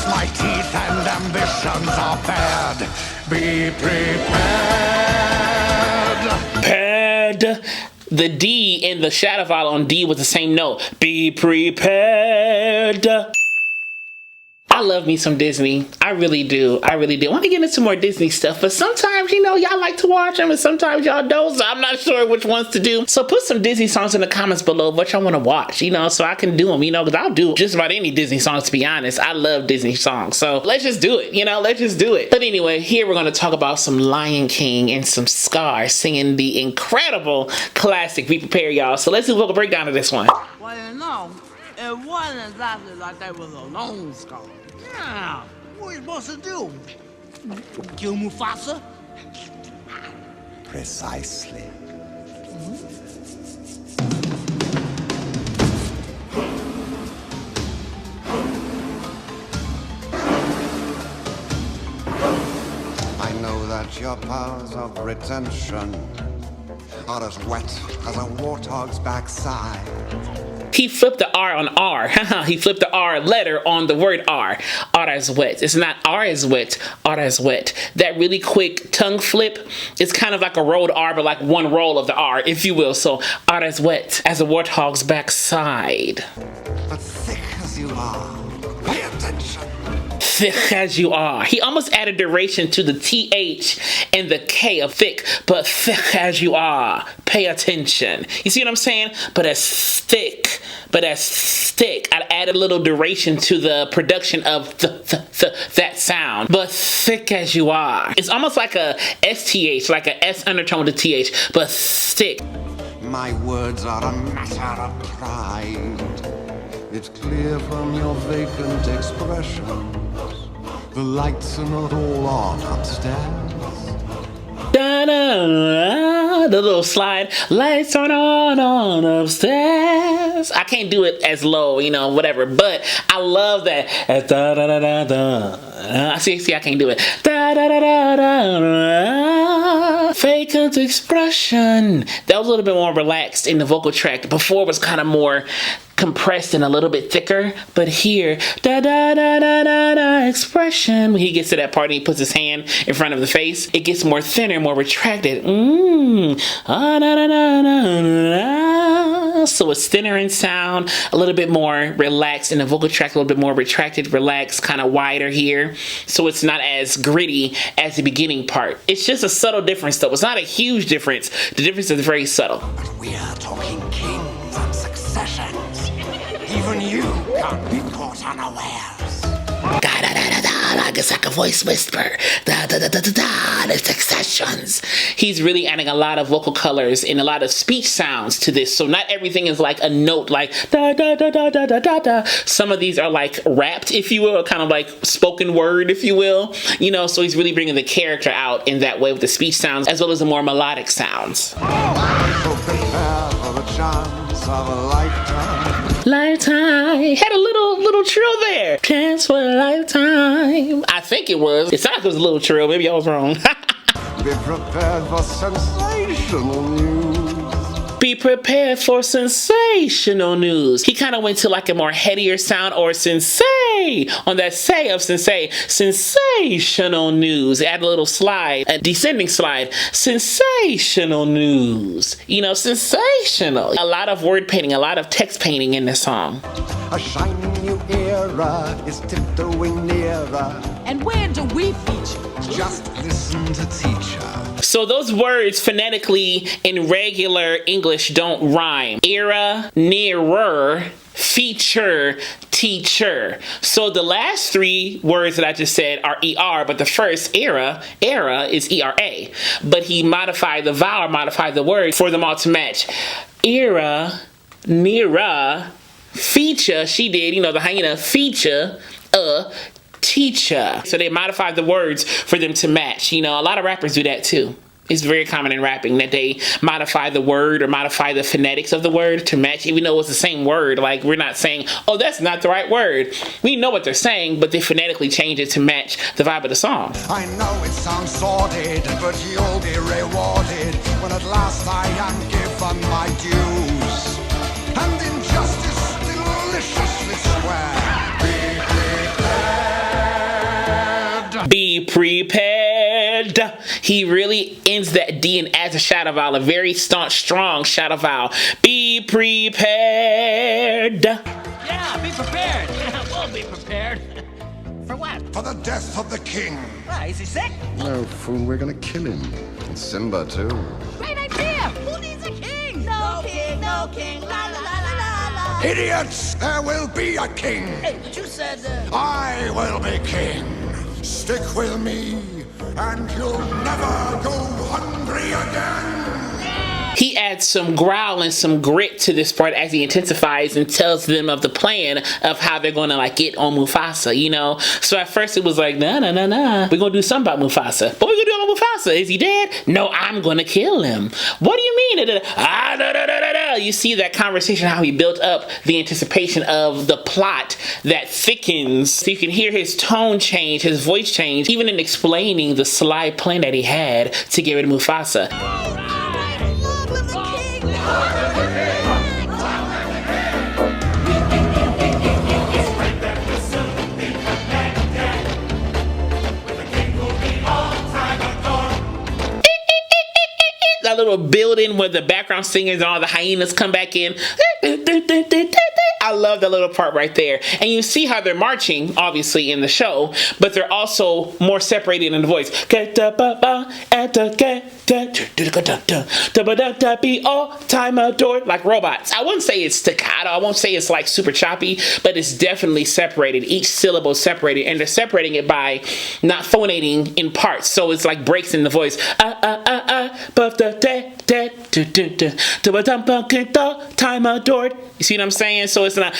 my teeth and ambitions are bared. Be prepared. Prepared. The D in the shadow vowel on D was the same note. Be prepared. I love me some Disney. I really do. I really do. I want to get into more Disney stuff, but sometimes, you know, y'all like to watch them and sometimes y'all don't, so I'm not sure which ones to do. So put some Disney songs in the comments below what y'all want to watch, you know, so I can do them, you know, because I'll do just about any Disney songs, to be honest. I love Disney songs, so let's just do it, you know, let's just do it. But anyway, here we're going to talk about some Lion King and some Scar singing the incredible classic Be Prepared, y'all. So let's do a vocal breakdown of this one. Well, you know, it wasn't exactly like they was alone, Scar. Yeah, what are you supposed to do? Kill Mufasa? Precisely. I know that your powers of retention are as wet as a warthog's backside. He flipped the R on R. He flipped the R letter on the word R. R as wet. It's not R as wet, R as wet. That really quick tongue flip is kind of like a rolled R, but like one roll of the R, if you will. So R as wet as a warthog's backside. But thick as you are, pay attention. Thick as you are. He almost added duration to the TH and the K of thick, but thick as you are. Pay attention. You see what I'm saying? But as thick, I'd add a little duration to the production of that sound. But thick as you are. It's almost like a STH, like a S undertone with a TH, but thick. My words are a matter of pride. It's clear from your vacant expression. The lights are not all on upstairs. Da, da, da, the little slide. Lights aren't on upstairs. I can't do it as low, you know, whatever. But I love that. Da, da, da, da, da. See, I can't do it. Da, da, da, da, da, da. Vacant expression. That was a little bit more relaxed in the vocal track. Before it was kind of more compressed and a little bit thicker, but here, da da da da da da expression. When he gets to that part and he puts his hand in front of the face, it gets more thinner, more retracted. Ah, da, da, da, da, da. So it's thinner in sound, a little bit more relaxed in the vocal track, a little bit more retracted, relaxed, kind of wider here. So it's not as gritty as the beginning part. It's just a subtle difference though. It's not a huge difference. The difference is very subtle. But we are talking kings and successions. Even you can't be caught unawares. Da da da da da, like it's like a voice whisper. Da da da da da da, the successions. He's really adding a lot of vocal colors and a lot of speech sounds to this. So not everything is like a note, like da da da da da da da da. Some of these are like rapped, if you will, kind of like spoken word, if you will. You know, so he's really bringing the character out in that way with the speech sounds as well as the more melodic sounds. So prepare for the chance of a lifetime. Lifetime. Had a little trill there. Chance for a lifetime. I think it was. It sounded like it was a little trill. Maybe I was wrong. Be prepared for sensational news. Be prepared for sensational news. He kind of went to like a more headier sound, or sensei, on that say of sensei. Sensational news. Add a little slide, a descending slide. Sensational news. You know, sensational. A lot of word painting, a lot of text painting in this song. A shining new era is tiptoeing nearer. And where do we feature? Just listen to teacher. So those words phonetically in regular English don't rhyme. Era, nearer, feature, teacher. So the last three words that I just said are ER, but the first era is ERA. But he modified the vowel, modified the word for them all to match. Era, nearer, feature, she did, you know, the hyena, feature, teacher. So they modified the words for them to match. You know, a lot of rappers do that too. It's very common in rapping that they modify the word or modify the phonetics of the word to match, even though it's the same word. Like, we're not saying, oh, that's not the right word. We know what they're saying, but they phonetically change it to match the vibe of the song. I know it sounds sordid, but you'll be rewarded when at last I am given my dues. And injustice deliciously square. Be prepared. Be prepared. He really ends that D and adds a shadow vowel, a very staunch, strong shadow vowel. Be prepared. Yeah, be prepared. We'll be prepared. For what? For the death of the king. Why, is he sick? No, fool, we're gonna kill him. And Simba, too. Great idea! Who needs a king? No king, no king, la la la la la. Idiots! There will be a king. Hey, but you said, I will be king. Stick with me, and you'll never go hungry again. He adds some growl and some grit to this part as he intensifies and tells them of the plan of how they're going to like get on Mufasa, you know? So at first it was like, nah. We're going to do something about Mufasa. But we're going to do it on Mufasa. Is he dead? No, I'm going to kill him. What do you mean? You see that conversation, how he built up the anticipation of the plot that thickens. So you can hear his tone change, his voice change, even in explaining the sly plan that he had to get rid of Mufasa. That little building where the background singers and all the hyenas come back in. I love that little part right there. And you see how they're marching, obviously, in the show, but they're also more separated in the voice. Be all time adored, like robots. I wouldn't say it's staccato. I won't say it's like super choppy, but it's definitely separated. Each syllable separated, and they're separating it by not phonating in parts. So it's like breaks in the voice. Time adored. You see what I'm saying? So it's not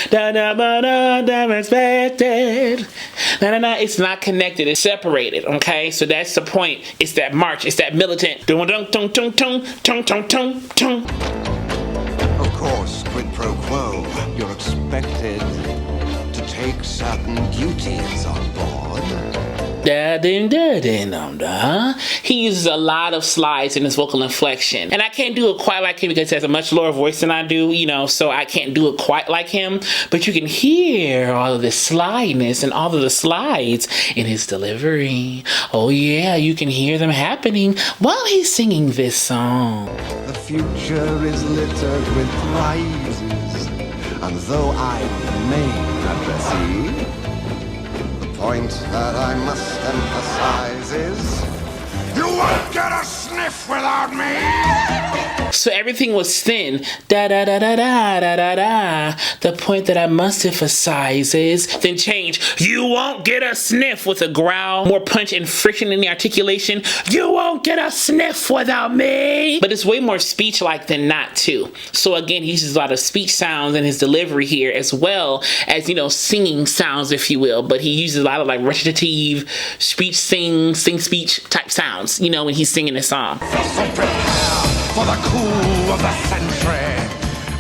it's not connected. It's separated. Okay, so that's the point. It's that march. It's that militant. Of course, quid pro quo. You're expected to take certain duties on board. He uses a lot of slides in his vocal inflection, and I can't do it quite like him because he has a much lower voice than I do, you know, so I can't do it quite like him, but you can hear all of the slyness and all of the slides in his delivery. Oh yeah, you can hear them happening while he's singing this song. The future is littered with prizes, and though I remain addressee, the point that I must emphasize is you won't get a sniff without me. So everything was thin. The point that I must emphasize is then change. You won't get a sniff with a growl, more punch and friction in the articulation. You won't get a sniff without me. But it's way more speech-like than not too. So again, he uses a lot of speech sounds in his delivery here, as well as, you know, singing sounds, if you will. But he uses a lot of like recitative speech, sing speech type sounds, you know, when he's singing this song. So prepare for the coup of the century.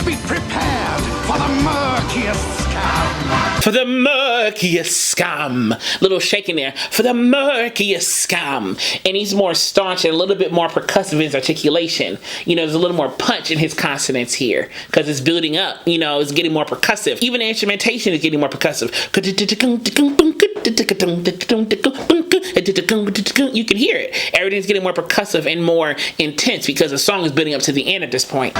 Be prepared for the murkiest scam. For the murkiest scum. Little shaking there. For the murkiest scum. And he's more staunch and a little bit more percussive in his articulation. You know, there's a little more punch in his consonants here, because it's building up. You know, it's getting more percussive. Even the instrumentation is getting more percussive. You can hear it. Everything's getting more percussive and more intense because the song is building up to the end at this point.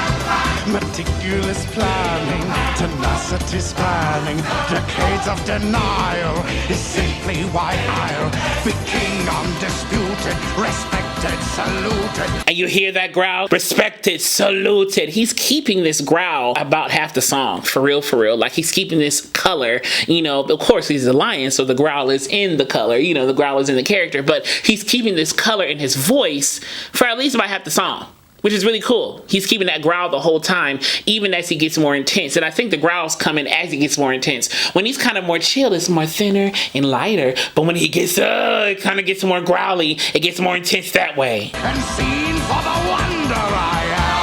Meticulous planning, tenacity spanning, decades of denial is simply why I'll be king undisputed, respected, saluted. And you hear that growl? Respected, saluted. He's keeping this growl about half the song. For real, for real. Like, he's keeping this color. You know, of course, he's a lion, so the growl is in the color. You know, the growl is in the character. But he's keeping this color in his voice for at least about half the song, which is really cool. He's keeping that growl the whole time, even as he gets more intense. And I think the growl's coming as he gets more intense. When he's kind of more chill, it's more thinner and lighter. But when he gets, it kind of gets more growly. It gets more intense that way. And seen for the wonder I am.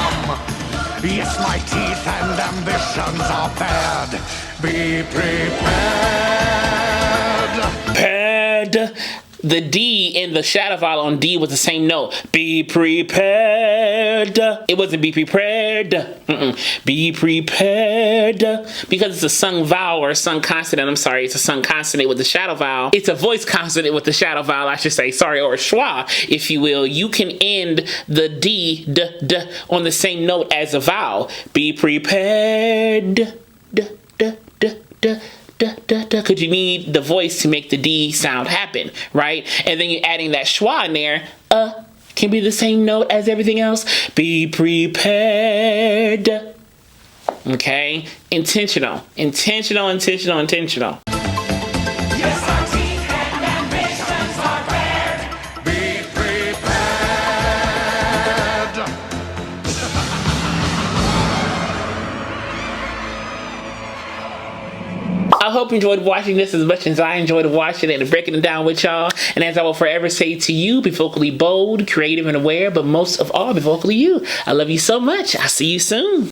Yes, my teeth and ambitions are bad. Be prepared. Prepared. the D in the shadow vowel on D was the same note. Be prepared. It wasn't be prepared. Be prepared. Because it's a sung vowel or a sung consonant. I'm sorry, it's a sung consonant with the shadow vowel. It's a voice consonant with the shadow vowel, I should say. Sorry, or a schwa, if you will. You can end the D, on the same note as a vowel. Be prepared. Because you need the voice to make the D sound happen, right? And then you're adding that schwa in there. Can be the same note as everything else. Be prepared. Okay? Intentional. Intentional, intentional, intentional. Yes, our teeth and ambitions are paired. Be prepared. I hope you enjoyed watching this as much as I enjoyed watching it and breaking it down with y'all. And as I will forever say to you, be vocally bold, creative, and aware, but most of all, be vocally you. I love you so much. I'll see you soon.